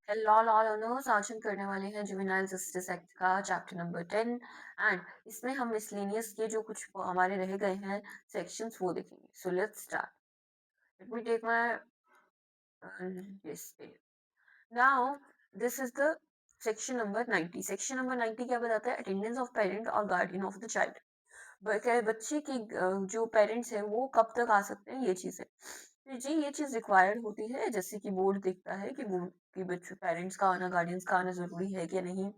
Law लॉनर्स आज हम करने वाले हैं जुवेनाइल जस्टिस एक्ट का चैप्टर नंबर 10 एंड इसमें हम मिसलेनियस के जो कुछ हमारे रह गए हैं सेक्शंस वो देखेंगे. So let's start. Let me take my this. Now this is the section number 90. Section number 90 क्या बताता है? अटेंडेंस ऑफ पेरेंट और गार्डियन ऑफ द चाइल्ड. बच्चे की जो पेरेंट्स है वो कब तक आ सकते हैं, ये चीज है. तो जी ये चीज रिक्वायर्ड होती है, जैसे कि बोर्ड देखता है कि बोर्ड कि बच्चे पेरेंट्स का आना, गार्डियंस का आना जरूरी है कि नहीं.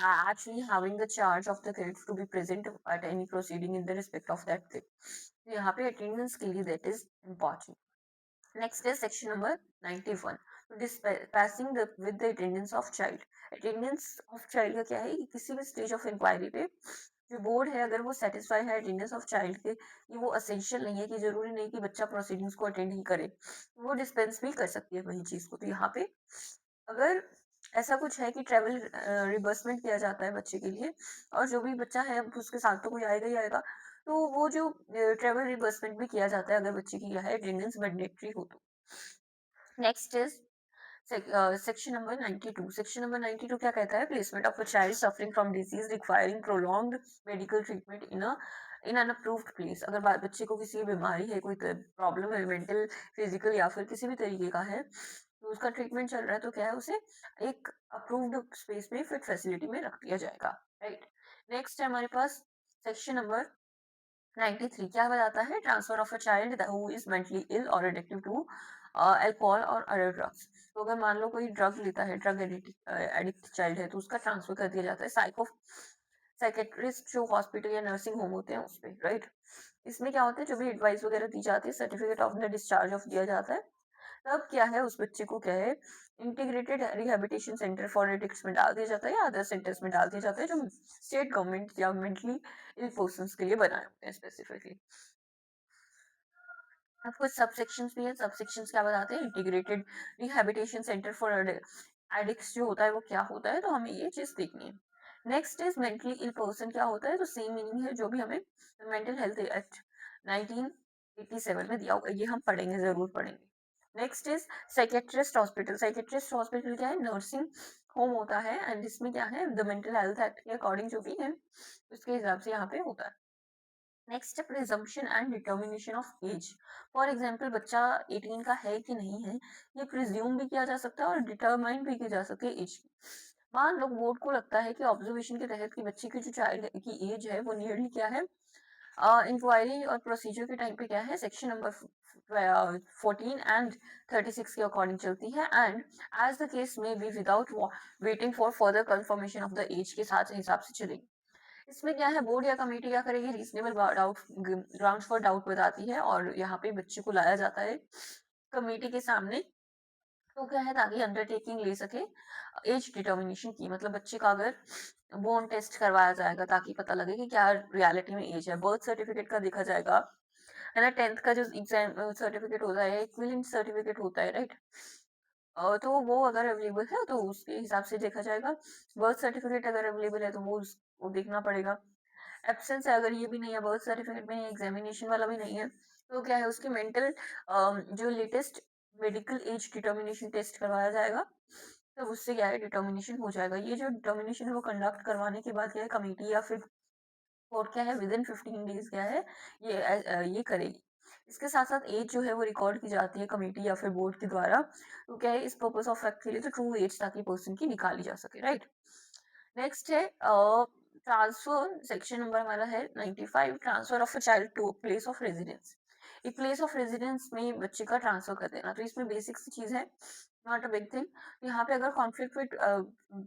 Actually having the charge of the kids to be present at any proceeding in the respect of that kid. तो यहाँ पे अटेंडेंस के लिए that is important. Next is section number 91. Passing the with the attendance of child. Attendance of child का क्या है कि किसी भी stage of inquiry पे जो बोर्ड है अगर वो सेटिस्फाई है अटेंडेंस ऑफ चाइल्ड के, ये वो असेंशियल नहीं है कि जरूरी नहीं कि बच्चा प्रोसीडिंग्स को अटेंड ही करे, वो डिस्पेंस भी कर सकती है वही चीज को. तो यहाँ पे अगर ऐसा कुछ है कि ट्रेवल रिबर्समेंट किया जाता है बच्चे के लिए, और जो भी बच्चा है अब उसके साथ तो कोई आएगा ही आएगा, तो वो जो ट्रेवल रिबर्समेंट भी किया जाता है अगर बच्चे की क्या है अटेंडेंस मैंडेटरी हो तो. Next is section number 92. Section number 92 क्या कहता है? Placement of a child suffering from disease requiring prolonged medical treatment in an approved place. अगर बच्चे को किसी बीमारी है, कोई प्रॉब्लम है, मेंटल, फिजिकल या फिर किसी भी तरीके का है, तो उसका ट्रीटमेंट चल रहा है, तो क्या है उसे एक अप्रूव्ड स्पेस में फिट फैसिलिटी में रख दिया जाएगा. राइट. नेक्स्ट है हमारे पास सेक्शन नंबर 93. क्या बताता है? Transfer of a child who is mentally ill और एडिक्टिव टू अल्कोहल और अदर ड्रग्स. तो अगर मान लो कोई ड्रग लेता है, ड्रग एडिक्ट चाइल्ड है, तो उसका ट्रांसफर कर दिया जाता है साइकेट्रिस्ट जो हॉस्पिटल या नर्सिंग होम होते हैं उस पे. राइट. इसमें क्या होता है, जो भी एडवाइस वगैरह दी जाती है, certificate of the discharge of दिया जाता है, तब क्या है उस बच्चे को क्या है integrated rehabilitation centre for addicts में डाल दिया जाता है या अदर सेंटर्स में डाल दिया जाता है जो स्टेट गवर्नमेंट या मेंटली इल पर्सन के लिए बनाए होते हैं स्पेसिफिकली. अब कुछ सबसेक्शंस भी है. सबसेक्शंस क्या बताते हैं? Integrated rehabilitation centre for addicts जो होता है वो क्या होता है, तो हमें ये चीज देखनी है. Next is mentally ill person क्या होता है, तो सेम मीनिंग है जो भी हमें मेंटल हेल्थ एक्ट 1987 में दिया होगा, ये हम पढ़ेंगे, जरूर पढ़ेंगे. Next is psychiatrist hospital. Psychiatrist hospital क्या है? नर्सिंग होम होता है एंड इसमें क्या है द मेंटल हेल्थ एक्ट के अकॉर्डिंग जो भी है उसके हिसाब से यहाँ पे होता है. नेक्स्ट है presumption and determination of age. For example बच्चा 18 का है कि नहीं है, ये प्रिज्यूम भी किया जा सकता है और डिटरमाइन भी की जा सकती है एज की. मान लो बोर्ड को लगता है कि ऑब्जर्वेशन के तहत कि बच्चे की जो चाइल्ड की एज है वो नियरली क्या है इंक्वायरी और प्रोसीजर के टाइम पे क्या है सेक्शन नंबर 14 एंड 36 के अकॉर्डिंग चलती है, and as the case may be without waiting for further confirmation of the age के साथ हिसाब से चलेगी. इसमें क्या है बोर्ड या कमेटी क्या करेगी? Reasonable doubt, ground for doubt बताती है और यहाँ पे बच्चे को लाया जाता है कमेटी के सामने. तो क्या है ताकि अंडरटेकिंग ले सके एज डिटर्मिनेशन की, मतलब बच्चे का अगर बोन टेस्ट करवाया जाएगा ताकि पता लगे कि क्या रियलिटी में एज है. बर्थ सर्टिफिकेट का देखा जाएगा, है ना. 10th का जो एग्जाम सर्टिफिकेट होता है इक्विवेलेंट सर्टिफिकेट होता है. राइट. तो वो अगर अवेलेबल है तो उसके हिसाब से देखा जाएगा. बर्थ सर्टिफिकेट अगर अवेलेबल है तो वो देखना पड़ेगा. एब्सेंस है अगर ये भी नहीं है, बर्थ सर्टिफिकेट में एग्जामिनेशन वाला भी नहीं है, तो क्या है उसके मेंटल जो latest medical age determination test करवाया जाएगा, तो उससे क्या है डिटर्मिनेशन हो जाएगा. ये जो डिटर्मिनेशन है वो कंडक्ट करवाने के बाद क्या है कमेटी या फिर कोर्ट क्या है विद इन 15 डेज क्या है ये करेगी. इसके साथ साथ एज जो है वो रिकॉर्ड की जाती है कमेटी या फिर बोर्ड के द्वारा. तो क्या है इस पर्पस ऑफ फैक्ट के लिए तो ट्रू एज ताकि पर्सन की निकाली जा सके. राइट. नेक्स्ट है ट्रांसफर. सेक्शन नंबर हमारा है 95. Transfer of a child to place of residence. एक प्लेस ऑफ रेजिडेंस में बच्चे का ट्रांसफर कर देना, तो इसमें बेसिक सी चीज है, नॉट अ बिग थिंग. यहाँ पे अगर कॉन्फ्लिक्ट विद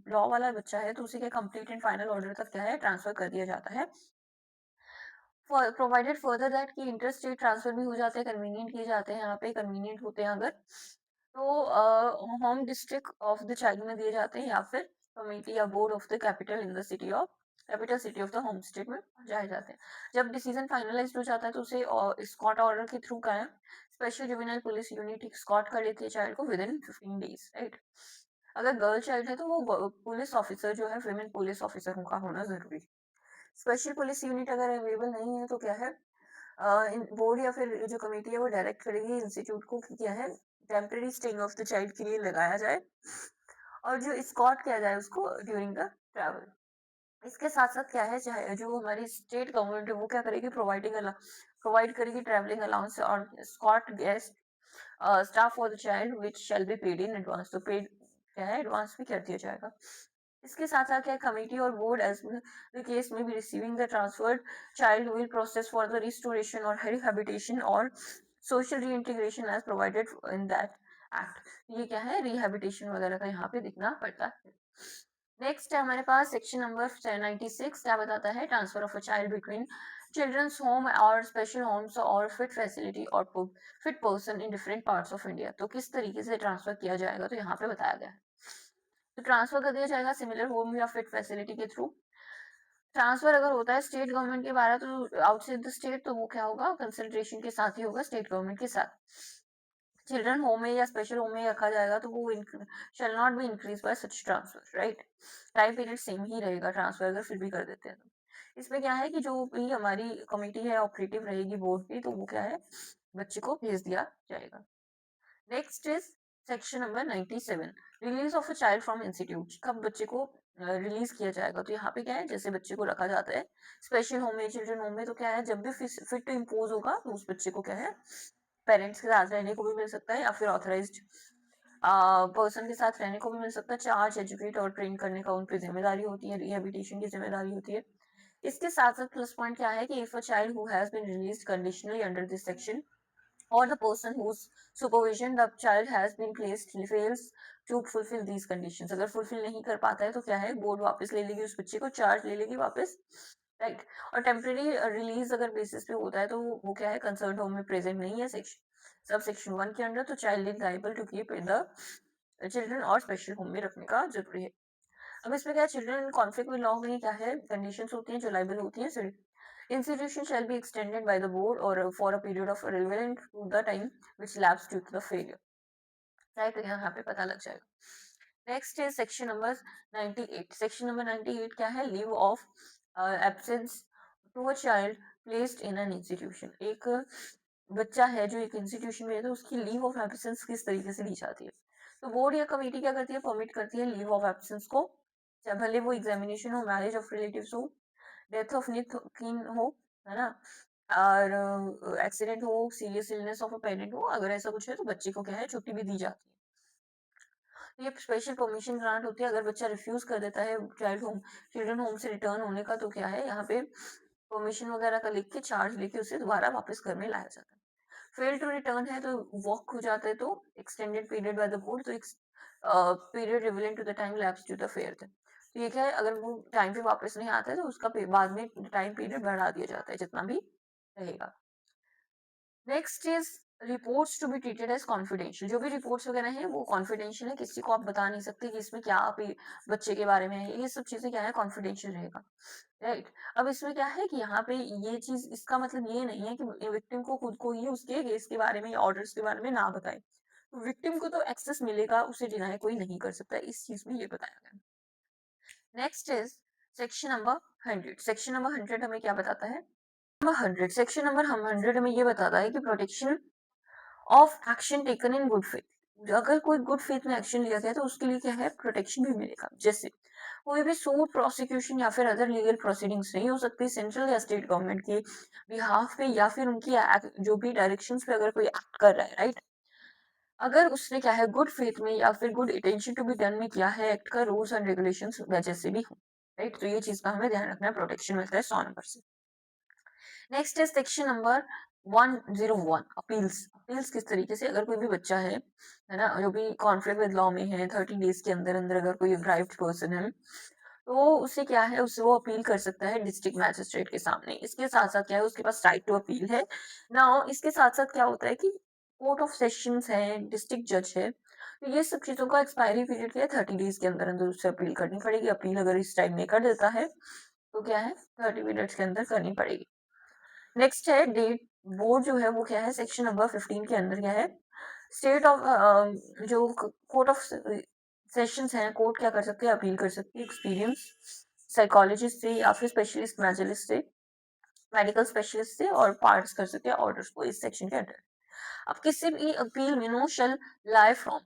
लॉ वाला बच्चा है तो उसे क्या कंप्लीट एंड फाइनल ऑर्डर तक क्या है ट्रांसफर कर दिया जाता है. प्रोवाइडेड फर्दर दैट कि इंटर स्टेट ट्रांसफर भी हो जाते हैं, कन्वीनियंट किए जाते हैं, यहाँ पे कन्वीनियंट होते हैं अगर, तो home district of the child में दिए जाते हैं या फिर कमेटी या board of the capital in the city of capital city of the home state में जाए जाते हैं. जब डिसीजन फाइनलाइज हो जाता है तो उसे स्कॉट ऑर्डर के थ्रू का है special juvenile police unit escort कर लेती है चाइल्ड को विद इन 15 डेज. राइट. अगर गर्ल चाइल्ड है तो वो पुलिस ऑफिसर जो है विमेन पुलिस ऑफिसर का होना जरूरी. स्पेशल पुलिस यूनिट अगर अवेलेबल नहीं है तो क्या है बोर्ड या फिर जो कमेटी है वो डायरेक्ट करेगी इंस्टीट्यूट को कि क्या है temporary staying of the child के लिए लगाया जाए. और जो escort किया जाए उसको ड्यूरिंग द ट्रैवल। इसके साथ साथ क्या है, चाहे जो हमारी स्टेट गवर्नमेंट है वो क्या करेगी, प्रोवाइड करेगी ट्रैवलिंग अलाउंस और escort guest staff for the child which shall be paid in advance. तो पेड क्या है, एडवांस भी कर दिया जाएगा। इसके साथ साथ क्या कमिटी और बोर्ड एज द केस में भी receiving the transferred child will process for the restoration और रिहेबिटेशन और social reintegration as provided in that act. ये क्या है, रिहेबिटेशन वगैरह का यहाँ पे दिखना पड़ता है। नेक्स्ट है हमारे पास सेक्शन नंबर 96, क्या बताता है, transfer of a child between children's home और स्पेशल होम्स और फिट फैसिलिटी और fit person in different parts of India. तो किस तरीके से ट्रांसफर किया जाएगा, तो यहाँ पे बताया गया है। तो ट्रांसफर कर दिया जाएगा सिमिलर होम या फिट फैसिलिटी के थ्रू। ट्रांसफर अगर होता है स्टेट गवर्नमेंट के बारे तो आउटसाइड द स्टेट, तो वो क्या होगा, कंसंट्रेशन के साथ ही होगा, स्टेट गवर्नमेंट के साथ। चिल्ड्रन होम में या स्पेशल होम में रखा जाएगा तो वो shall not be increase by such transfer, right. Time period same ही रहेगा ट्रांसफर अगर फिर भी कर देते हैं तो। इसमें क्या है कि जो भी हमारी कमेटी है ऑपरेटिव रहेगी बोर्ड की, तो वो क्या है, बच्चे को भेज दिया जाएगा। Next is section number 97, release of a child from institute. कब बच्चे को रिलीज किया जाएगा, तो यहाँ पे क्या है, जैसे बच्चे को रखा जाता है स्पेशल होम में, चिल्ड्रन होम में, तो क्या है, जब भी फिट इम्पोज होगा तो उस बच्चे को क्या है, पेरेंट्स के साथ रहने को भी मिल सकता है या फिर ऑथराइज्ड पर्सन के साथ रहने को भी मिल सकता है। चार्ज, एजुकेट और ट्रेन करने का उन पर जिम्मेदारी होती है, रिहेबिलिटेशन की जिम्मेदारी होती है। इसके साथ साथ प्लस पॉइंट क्या है कि if a child who has been released conditionally under this section or the person whose supervision the child has been placed fails to fulfill these conditions, अगर फुलफिल नहीं कर पाता है तो क्या है, बोर्ड वापस ले लेगी उस बच्चे को, चार्ज ले लेगी वापस, राइट। और टेम्परेरी रिलीज अगर बेसिस पे होता है तो वो क्या है, कंसर्न होम में प्रेजेंट नहीं है सेक्शन सब सेक्शन 1 के अंडर, तो child is liable to keep in the children और स्पेशल होम में रखने का जरूरी है। अब इसमें क्या है, चिल्ड्रन कॉन्फ्लिक्ट विद लॉ में क्या है, कंडीशंस होती हैं जो लाइबल होती हैं। Institution shall be extended by the board or for a period of relevant to the time which lapsed due to the failure, right। तो यहाँ पे पता लग जाएगा। नेक्स्ट है सेक्शन नंबर 98। सेक्शन नंबर 98 क्या है, leave of absence to a child placed in an institution. एक बच्चा है जो एक इंस्टीट्यूशन में है तो उसकी लीव ऑफ एब्सेंस किस तरीके से ली जाती है, तो बोर्ड या कमेटी क्या करती है, परमिट करती है लीव ऑफ एब्सेंस को, चाहे भले वो एग्जामिनेशन हो, मैरिज ऑफ रिलेटिव्स हो, डेथ ऑफ कीन हो, है ना, और एक्सीडेंट हो, serious illness of a parent हो, अगर ऐसा कुछ है तो बच्चे को क्या है, छुट्टी भी दी जाती है। तो ये स्पेशल परमिशन ग्रांट होती है। अगर बच्चा रिफ्यूज कर देता है चिल्ड्रन होम से रिटर्न होने का, तो क्या है, यहाँ पे परमिशन वगैरह का लिख के, चार्ज लेके उसे दोबारा वापस घर में लाया जाता है। फेल टू रिटर्न है तो वॉक हो जाता है, तो extended period by the board, तो period relevant to the time lapse to the fair. तो ये क्या है, अगर वो टाइम पे वापस नहीं आता है तो उसका बाद में टाइम पीरियड बढ़ा दिया जाता है जितना भी रहेगा। Next is reports to be treated as confidential. जो भी रिपोर्ट्स वगैरह हैं वो कॉन्फिडेंशियल है, किसी को आप बता नहीं सकते कि इसमें क्या बच्चे के बारे में है, ये सब चीजें क्या है, कॉन्फिडेंशियल रहेगा, राइट। अब इसमें क्या है कि यहाँ पे ये चीज, इसका मतलब ये नहीं है कि विक्टिम को खुद को ही उसके केस के बारे में या ऑर्डर्स के बारे में ना बताए, विक्टिम को तो एक्सेस मिलेगा, उसे डिनाई कोई नहीं कर सकता, इस चीज में ये बताया गया। Next is section number 100। Section number 100 हमें क्या बताता है, नंबर 100, सेक्शन नंबर हम 100 हमें ये बताता है कि protection of action taken in good faith. अगर कोई गुड फेथ में एक्शन लिया गया तो उसके लिए क्या है, प्रोटेक्शन भी मिलेगा। जैसे कोई भी सूट, प्रोसिक्यूशन या फिर अदर लीगल प्रोसीडिंग्स नहीं हो सकती सेंट्रल या स्टेट गवर्नमेंट के बिहाफ पे, या फिर उनकी जो भी डायरेक्शंस पे अगर कोई एक्ट कर रहा है, राइट। अगर उसने क्या है, गुड फेथ में या फिर good intention to be done में किया है एक्ट का, रूल्स एंड रेगुलेशंस वजह से भी हो, राइट। तो ये चीज का हमें ध्यान रखना है, प्रोटेक्शन मिलता है 100 नंबर से। नेक्स्ट है सेक्शन नंबर 101, अपील्स। अपील्स किस तरीके से, अगर कोई भी बच्चा है ना, जो भी कॉन्फ्लिक्ट विद लॉ में है, 30 डेज के अंदर अंदर अगर कोई ड्राइव्ड पर्सन है तो उससे क्या है, उससे वो अपील कर सकता है डिस्ट्रिक्ट मैजिस्ट्रेट के सामने। इसके साथ साथ क्या है, उसके पास राइट टू अपील है ना। इसके साथ साथ क्या होता है कि कोर्ट ऑफ सेशंस है, डिस्ट्रिक्ट जज है, तो ये सब चीजों का एक्सपायरी पीरियड क्या है, 30 डेज के अंदर अंदर उससे अपील करनी पड़ेगी। अपील अगर इस टाइम में कर देता है तो क्या है, 30 मिनट्स के अंदर करनी पड़ेगी। नेक्स्ट है डेट। बोर्ड जो है वो क्या है, सेक्शन नंबर 15 के अंदर क्या है, स्टेट ऑफ जो कोर्ट ऑफ सेशंस है, कोर्ट क्या कर सकते हैं, अपील कर सकती है एक्सपीरियंस साइकोलॉजिस्ट से या फिर स्पेशलिस्ट मैजिस्ट्रेट से, मेडिकल स्पेशलिस्ट से, और पार्ट्स कर सकते हैं ऑर्डर्स को इस सेक्शन के अंदर। अब किसी भी अपील में नो शैल लाई फ्रॉम,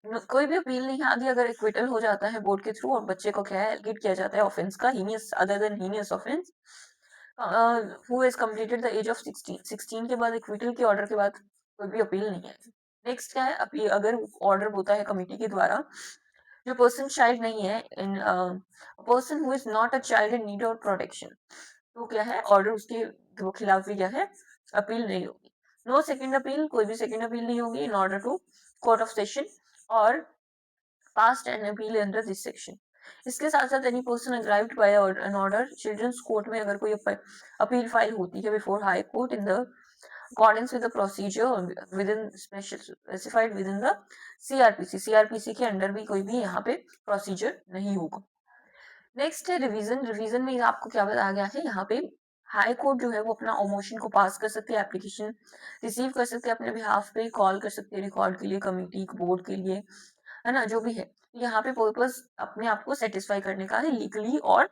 कोई भी अपील नहीं आती अगर एक्विटल हो जाता है बोर्ड के थ्रू और बच्चे को क्या है एलिगेट किया जाता है ऑफेंस का heinous other than heinous offence who has completed the age of 16 16 के बाद एक्विटल के ऑर्डर के बाद कोई भी अपील नहीं है। नेक्स्ट क्या है अपील अगर ऑर्डर होता है कमिटी के द्वारा जो पर्सन चाइल्ड नहीं है in person who is not a child in need of protection तो क्या है ऑर्डर उसके खिलाफ भी क्या है अपील नहीं होगी। नो सेकंड अपील कोई भी सेकंड अपील नहीं होगी in order to court of session और past an appeal under this section. इसके साथ साथ any person aggrieved by an order children's court में अगर कोई अपील फाइल होती है before high court in the accordance with the procedure within specified within the CrPC के under भी कोई भी यहाँ पे प्रोसीजर नहीं होगा। नेक्स्ट है रिवीजन। रिवीजन में आपको क्या बताया गया है यहाँ पे हाई कोर्ट जो है वो अपना मोशन को पास कर सकते हैं एप्लीकेशन रिसीव कर सकते हैं अपने बिहाफ पे कॉल कर सकते हैं रिकॉर्ड के लिए कमिटी बोर्ड के लिए है ना जो भी है यहाँ पे पर्पस अपने आप को सेटिस्फाई करने का है लीगली और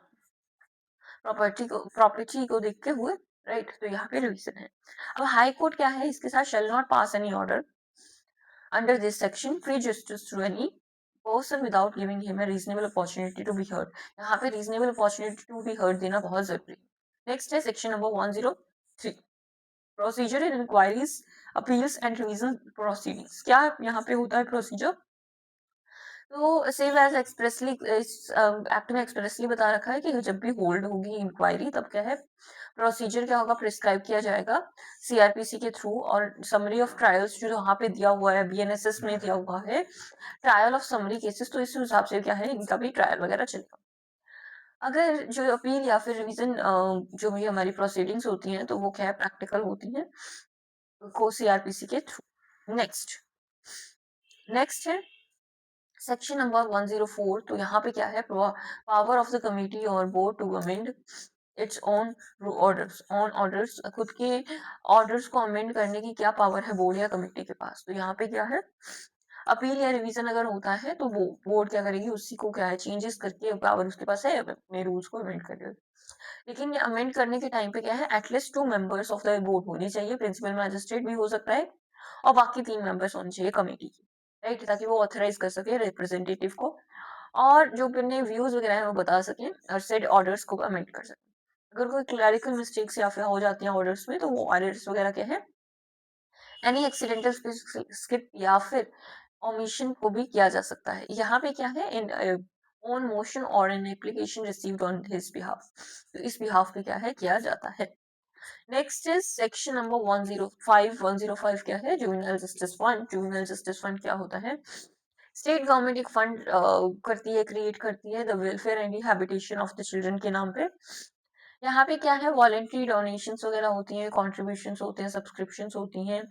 प्रॉपर्टी को देखते हुए राइट तो यहाँ पे रिवीजन है। अब हाई कोर्ट क्या है इसके साथ shall not pass any order under this section prejudice to any person without giving him a reasonable opportunity to be heard। यहाँ पे reasonable opportunity to be heard देना बहुत जरूरी है। नेक्स्ट है section number 103 procedure in inquiries appeals and revision proceedings. क्या यहाँ पे होता है प्रोसीजर तो सेम एज एक्सप्रेसली इस एक्ट में एक्सप्रेसली बता रखा है कि जब भी होल्ड होगी इंक्वायरी तब क्या है प्रोसीजर क्या होगा प्रिस्क्राइब किया जाएगा सीआरपीसी के थ्रू और समरी ऑफ ट्रायल्स जो वहाँ पे दिया हुआ है बीएनएसएस में दिया हुआ है ट्रायल ऑफ समरी केसेस तो इस हिसाब से क्या है इनका भी ट्रायल वगैरह चलेगा। अगर जो अपील या फिर रिवीजन जो भी हमारी प्रोसीडिंग्स होती हैं तो वो क्या है प्रैक्टिकल होती है को सीआरपीसी के थ्रू। नेक्स्ट नेक्स्ट है सेक्शन नंबर 104 तो यहाँ पे क्या है पावर ऑफ द कमिटी और board to amend its own orders खुद के ऑर्डर्स को अमेंड करने की क्या पावर है बोर्ड या कमिटी के पास। तो यहाँ पे क्या है अपील या रिवीजन अगर होता है तो वो बोर्ड क्या करेगी उसी को क्या है चेंजेस करके पावर उसके पास है अपने रूल्स को अमेंड कर। लेकिन ये अमेंड करने के टाइम पे क्या है at least 2 members of the board होने चाहिए प्रिंसिपल मैजिस्ट्रेट भी हो सकता है और बाकी 3 मेंबर्स होने चाहिए कमेटी की राइट ताकि वो ऑथराइज कर सके रिप्रेजेंटेटिव को और जो अपने व्यूज वगैरह है वो बता सके और सेड ऑर्डर्स को अमेंड कर सके। अगर कोई क्लरिकल मिस्टेक्स या फिर हो जाती हैं ऑर्डर्स में तो वो ऑर्डर्स वगैरह क्या है एनी एक्सीडेंटल स्किप या फिर ओमिशन को भी किया जा सकता है। यहाँ पे क्या है इन ऑन मोशन और in application received on his behalf तो इस बिहाफ पे क्या है किया जाता है। Next is section number 105। 105 क्या है juvenile justice fund. Juvenile justice fund क्या होता है स्टेट गवर्नमेंट एक फंड करती है क्रिएट करती है the welfare and habitation of the children के नाम पे। यहाँ पे क्या है वॉलेंट्री डोनेशंस वगैरह होती हैं कॉन्ट्रीब्यूशंस होते हैं सब्सक्रिप्शंस होती हैं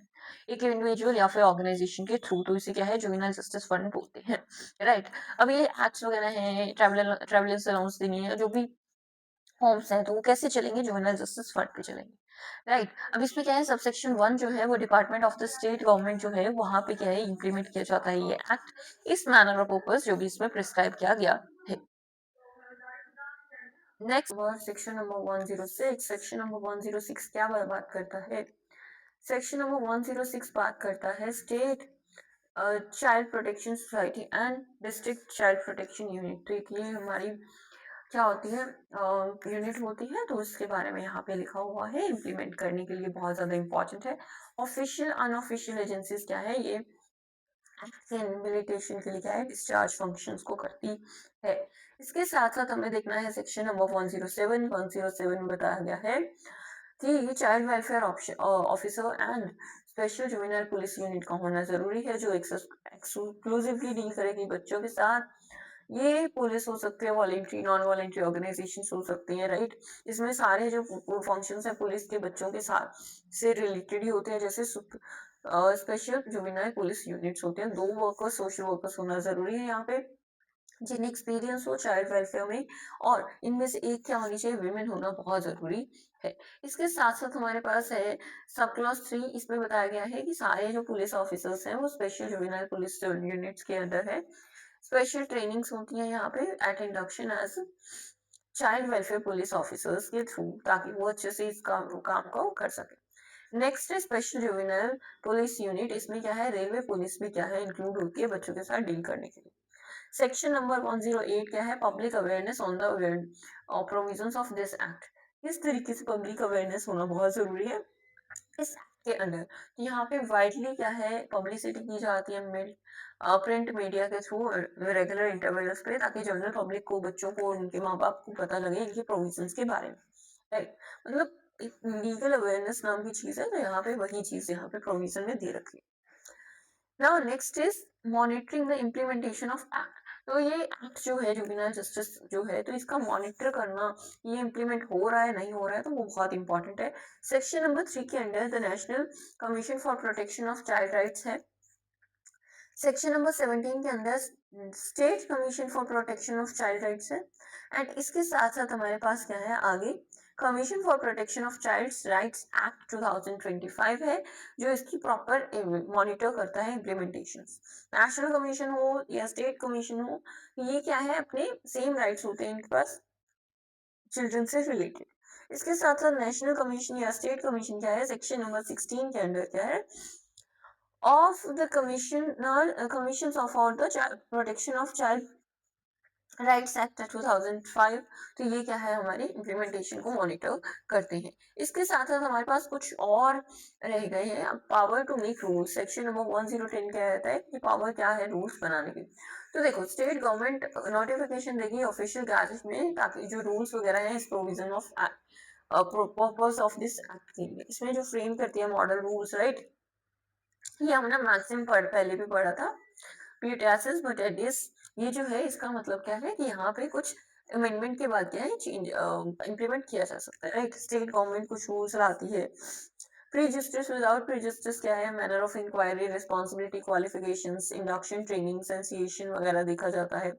एक इंडिविजुअल या फिर ऑर्गेनाइजेशन के थ्रू तो इसे क्या है जुवेनाइल जस्टिस फंड बोलते हैं राइट। अब ये एक्ट्स वगैरह हैं ट्रैवलर्स अलाउंस देनी है जो भी होम्स हैं तो वो कैसे चलेंगे जुवेनाइल जस्टिस फंड पे चलेंगे राइट। अब इसमें क्या है सबसेक्शन 1 जो है वो department of the state government जो है वहां पे क्या है इंप्लीमेंट किया जाता है ये एक्ट इस मैनर ऑफ पर्पस जो भी इसमें प्रिस्क्राइब किया गया है। Next section number 106। Section number 106 क्या बात करता है सेक्शन नंबर 106 बात करता है state child protection society and district child protection unit. तो ये हमारी क्या होती है यूनिट होती है तो उसके बारे में यहाँ पे लिखा हुआ है इम्प्लीमेंट करने के लिए बहुत ज्यादा इंपॉर्टेंट है। ऑफिशियल अनऑफिशियल एजेंसीज क्या है ये रिहेबिलिटेशन के लिए क्या है डिस्चार्ज फंक्शंस को करती है। इसके साथ साथ हमें देखना है सेक्शन नंबर 107। 107 में बताया गया है कि child welfare officer and special juvenile police unit का होना जरूरी है जो एक्सक्लूसिवली डील करेगी बच्चों के साथ। ये पुलिस हो सकती है वॉलेंट्री नॉन वॉलेंट्री ऑर्गेनाइजेशन हो सकती है राइट। इसमें सारे जो फंक्शंस है पुलिस के बच्चों के साथ से रिलेटेड ही होते हैं जैसे स्पेशल जुवेनाइल पुलिस यूनिट्स होते हैं। 2 वर्कर्स सोशल वर्कर्स होना जरूरी है यहाँ पे जिन्हें एक्सपीरियंस हो चाइल्ड वेलफेयर में और इनमें से एक क्या होनी चाहिए विमेन होना बहुत जरूरी है। इसके साथ साथ हमारे पास है सब क्लॉज 3। इसमें बताया गया है कि सारे जो पुलिस ऑफिसर्स हैं वो स्पेशल जुवेनाइल पुलिस यूनिट्स के अंदर है। स्पेशल ट्रेनिंग्स होती है यहाँ पे at induction as child welfare police officers के थ्रू ताकि वो अच्छे से इस काम को कर सके। नेक्स्ट है स्पेशल जुवेनाइल पुलिस यूनिट, इसमें क्या है रेलवे पुलिस भी क्या है इंक्लूड होती है बच्चों के साथ डील करने के लिए। सेक्शन नंबर 108 क्या है public awareness on the provisions of this act, किस तरीके से पब्लिक अवेयरनेस होना बहुत जरूरी है इस एक्ट के अंदर। तो यहाँ पे वाइडली क्या है पब्लिसिटी की जाती है प्रिंट मीडिया के थ्रू रेगुलर इंटरवल्स पे, ताकि जनरल पब्लिक को बच्चों को उनके माँ बाप को पता लगे इनके प्रोविजंस के बारे में, राइट। मतलब एक लीगल अवेयरनेस नाम की चीज है, तो यहाँ पे वही चीज यहाँ पे प्रोविजन में दे रखी है। Now next is monitoring the implementation of act. तो ये एक्ट जो है जुवेनाइल जस्टिस जो है, तो इसका मॉनिटर करना ये इम्प्लीमेंट हो रहा है नहीं हो रहा है, तो वो बहुत इंपॉर्टेंट है। सेक्शन नंबर 3 के under the national commission for protection of child rights है। सेक्शन नंबर 17 के अंदर state commission for protection of child rights है। एंड इसके साथ साथ हमारे पास क्या है आगे commission for protection of child's rights act 2025 है, जो इसकी प्रॉपर मॉनिटर करता है इम्प्लीमेंटेशन। नेशनल कमीशन हो या स्टेट कमीशन हो, ये क्या है अपने सेम राइट्स होते हैं इनके पास चिल्ड्रन से रिलेटेड। इसके साथ साथ नेशनल कमीशन या स्टेट कमीशन क्या है सेक्शन नंबर 16 के अंडर क्या है of the commissions of for the protection of child rights act 2005। तो ये क्या है हमारी इम्प्लीमेंटेशन को मॉनिटर करते हैं। इसके साथ साथ हमारे पास कुछ और रह गए हैं। अब power to make rules section number 1010 क्या रहता है कि पावर क्या है रूल्स बनाने की। तो देखो स्टेट गवर्नमेंट नोटिफिकेशन देगी ऑफिशियल गैजेट में, ताकि जो रूल्स वगैरह हैं इस provision of purpose of this act के लिए, इसमें जो फ्रेम करती है मॉडल रूल्स, राइट। ये हमने मैक्सिमम पहले भी पढ़ा था ब्यूटासिस बुटाटिस। ये जो है इसका मतलब क्या है कि यहाँ पे कुछ अमेंडमेंट के बाद क्या है चेंज इम्प्लीमेंट किया जा सकता है, राइट। स्टेट गवर्नमेंट कुछ रूल्स लाती है। Prejudice without prejudice क्या है manner of inquiry responsibility qualifications induction training sensitisation वगैरह देखा जाता है।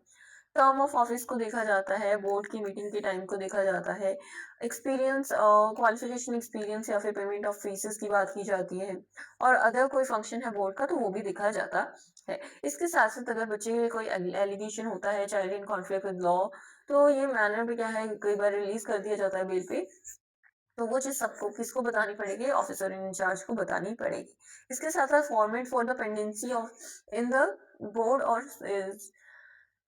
टर्म ऑफ ऑफिस को देखा जाता है, बोर्ड की मीटिंग के टाइम को देखा जाता है, एक्सपीरियंस क्वालिफिकेशन एक्सपीरियंस या फिर पेमेंट ऑफ फीसेस की बात की जाती है, और अदर कोई फंक्शन है बोर्ड का तो वो भी देखा जाता है। इसके साथ साथ अगर बच्चे के कोई एलिगेशन होता है child in conflict with law, तो ये मैनर भी क्या है कई बार रिलीज कर दिया जाता है बेल पे, तो वो चीज सबको किसको बतानी पड़ेगी ऑफिसर इन इंचार्ज को बतानी पड़ेगी। इसके साथ साथ format for the pendency of in the board और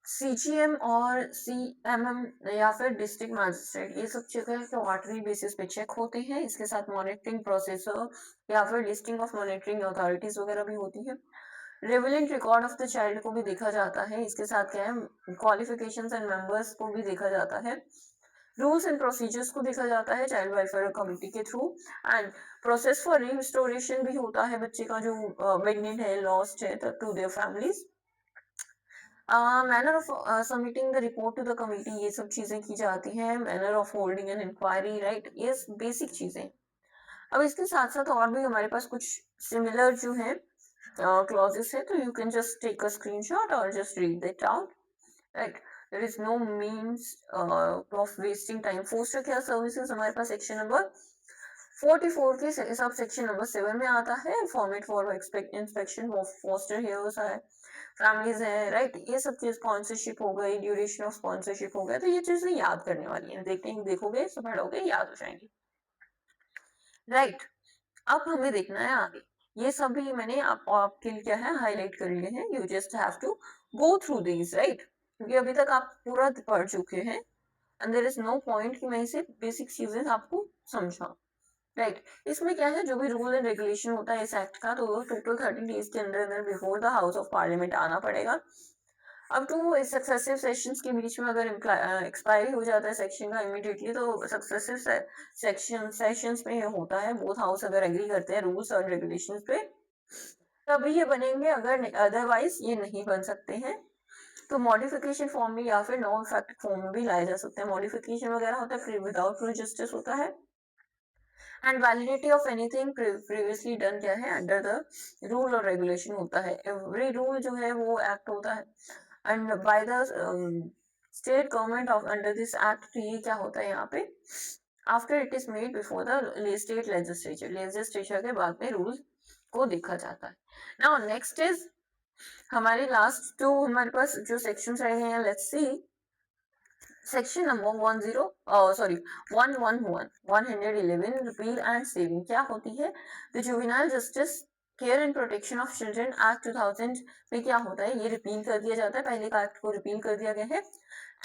सीजीएम और सीएमएम या फिर डिस्ट्रिक्ट मैजिस्ट्रेट, ये सब जगह क्वार्टरली बेसिस पे चेक होते हैं। इसके साथ मॉनिटरिंग प्रोसेसर या फिर लिस्टिंग ऑफ मॉनिटरिंग अथॉरिटीज वगैरह भी होती है। रेविलेंट रिकॉर्ड ऑफ द चाइल्ड को भी देखा जाता है। इसके साथ क्या है क्वालिफिकेशंस एंड मेंबर्स को भी देखा जाता है। रूल्स एंड प्रोसीजर्स को देखा जाता है चाइल्ड वेलफेयर कमिटी के through. And process for restoration भी होता है बच्चे का जो प्रेग्नेंट है लॉस्ट है to their families. Manner of submitting the report to the committee, ये सब चीजें की जाती हैं। Manner of holding an inquiry, right, ये बेसिक चीजें। अब इसके साथ साथ और भी हमारे पास कुछ सिमिलर जो है क्लॉजेस है, तो you can just take a screenshot और just read it out, right. There is no means of wasting time. Foster care services हमारे पास सेक्शन नंबर 44 के सब सेक्शन नंबर 7 में आता है। Format for inspection of foster heirs है, families है, right. ये सब चीज स्पॉन्सरशिप हो गई, ड्यूरेशन ऑफ स्पॉन्सरशिप हो गया, तो ये चीजें याद करने वाली है, देखोगे सब पढ़ोगे याद हो जाएंगी, राइट। अब हमें देखना है आगे, ये सब भी मैंने आपके लिए क्या है हाईलाइट कर लिए हैं। You just have to go through these, right, क्योंकि अभी तक आप पूरा पढ़ चुके हैं and there is no point कि मैं इसे बेसिक चीजें आपको समझाऊं, राइट। इसमें क्या है जो भी रूल एंड रेगुलेशन होता है इस एक्ट का, तो टोटल 30 डेज के अंदर अंदर before the house of parliament आना पड़ेगा। अब तो सक्सेसिव सेशंस के बीच में अगर एक्सपायरी हो जाता है सेक्शन का इमीडिएटली, तो सक्सेसिव सेशंस में ये होता है बोथ हाउस अगर एग्री करते हैं रूल्स और रेगुलेशंस पे तभी ये बनेंगे, अगर अदरवाइज ये नहीं बन सकते हैं। तो मॉडिफिकेशन फॉर्म में या फिर नॉन इफेक्टिव फॉर्म में भी लाए जा सकते हैं। मॉडिफिकेशन वगैरह होता है विदाउट प्रीजस्टिस होता है। And validity of anything previously done क्या है अंडर द रूल और रेगुलेशन होता है। एवरी रूल जो है वो एक्ट होता है and by the state government of under this act. ये क्या होता है यहाँ पे after it is made before the state legislature के बाद में रूल को देखा जाता है। नाउ नेक्स्ट इज हमारे लास्ट जो हमारे पास जो सेक्शंस रहे हैं, let's see section number 111 repeal and saving क्या होती है? The juvenile justice care and protection of children act 2000 में क्या होता है, ये रिपील कर दिया जाता है, पहले का एक्ट को रिपील कर दिया गया है।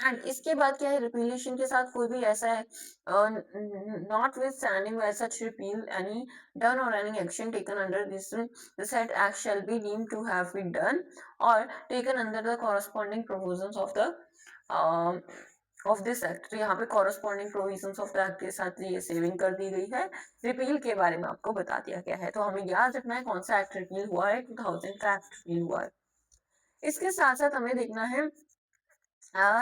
एंड इसके बाद क्या है, रिपीलेशन के साथ कोई भी ऐसा है not with standing such repeal any done or any action taken under this act shall be deemed to have been done or taken under the corresponding provisions of the of this act. तो यहाँ पे corresponding provisions of the act के साथ ये saving कर दी गई है। Repeal के बारे में आपको बता दिया गया है, तो हमें याद रखना है कौन सा एक्ट रिपील हुआ है, 2000 का एक्ट रिपील हुआ है। इसके साथ साथ हमें देखना है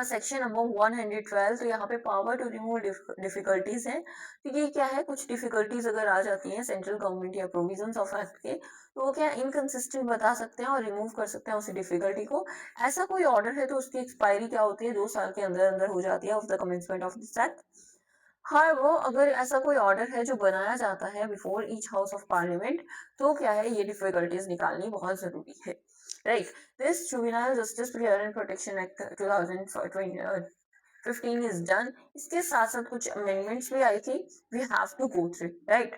सेक्शन नंबर 112। तो यहाँ पे पावर टू रिमूव डिफिकल्टीज है। तो ये क्या है, कुछ डिफिकल्टीज अगर आ जाती हैं सेंट्रल गवर्नमेंट या प्रोविजंस ऑफ एक्ट के, तो वो क्या इनकंसिस्टेंट बता सकते हैं और रिमूव कर सकते हैं उसी डिफिकल्टी को। ऐसा कोई ऑर्डर है तो उसकी एक्सपायरी क्या होती है, 2 साल के अंदर अंदर हो जाती है of the commencement of this act. हाँ, वो अगर ऐसा कोई ऑर्डर है जो बनाया जाता है before each house of parliament, तो क्या है, ये डिफिकल्टीज निकालनी बहुत जरूरी है, right. This juvenile justice care and protection act 2015 is done. इसके साथ साथ कुछ अमेंडमेंट्स भी आई थी, we have to go through, right.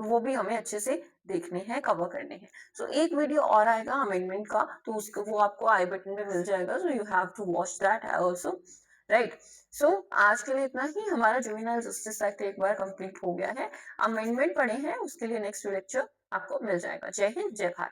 वो भी हमें अच्छे से देखने हैं, कवर करने हैं। सो एक वीडियो और आएगा अमेंडमेंट का, तो उसको वो आपको आई बटन में मिल जाएगा, so you have to watch that also, right. So आज के लिए इतना ही। हमारा जुवेनाइल जस्टिस एक्ट एक बार कंप्लीट हो गया है, अमेंडमेंट पड़े हैं, उसके लिए नेक्स्ट लेक्चर आपको मिल जाएगा। जय हिंद, जय भारत।